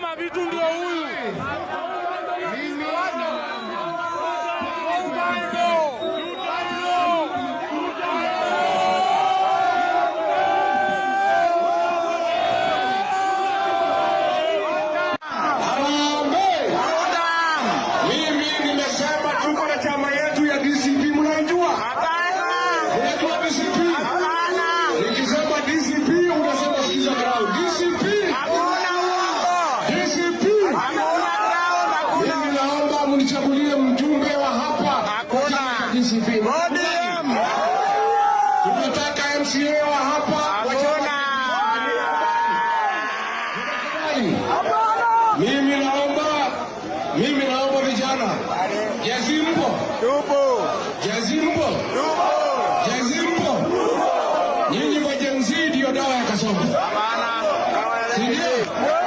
Mavitu ndio huyu. Mnichagulie mjumbe wa hapa kwa DCP. Tunataka MCA wa hapa. Mimi naomba vijana. Jazimbo. Nyinyi wa Gen Z ndio dawa ya kasongo. Sindio?